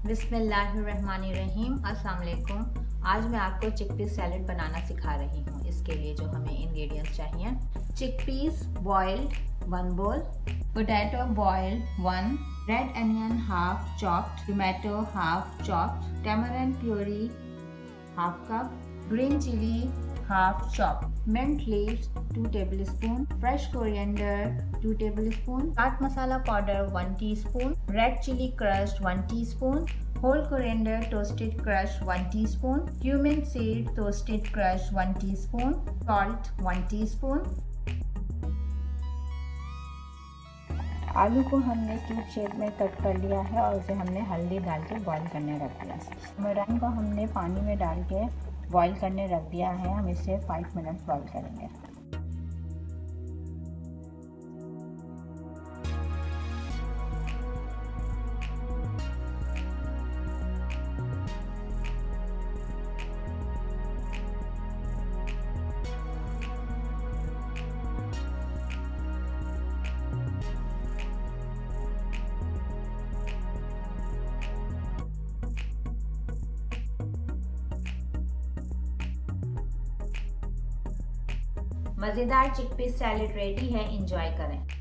बिस्मिल्लाहिर्रहमानिर्रहीम। अस्सलाम वालेकुम। आज मैं आपको चिकपीस सैलेड बनाना सिखा रही हूँ। इसके लिए जो हमें इंग्रेडिएंट्स चाहिए, chickpeas boiled 1 bowl, potato boiled 1, red onion half chopped, tomato half chopped, tamarind puree half cup, green chili half chopped, mint leaves 2 tablespoon, fresh coriander 2 tablespoon, chaat masala powder 1 teaspoon, red chili crushed 1 teaspoon, whole coriander toasted crushed 1 teaspoon, cumin seed toasted crushed 1 teaspoon, salt 1 teaspoon. आलू को हमने cube shape में cut कर लिया है और उसे हमने हल्दी डाल के बॉईल करने रख दिया। मरान को हमने पानी में डाल के बॉईल करने रख दिया है। हम इसे 5 मिनट बॉईल करेंगे। मज़ेदार चिकपीस सैलेड रेडी है, एंजॉय करें।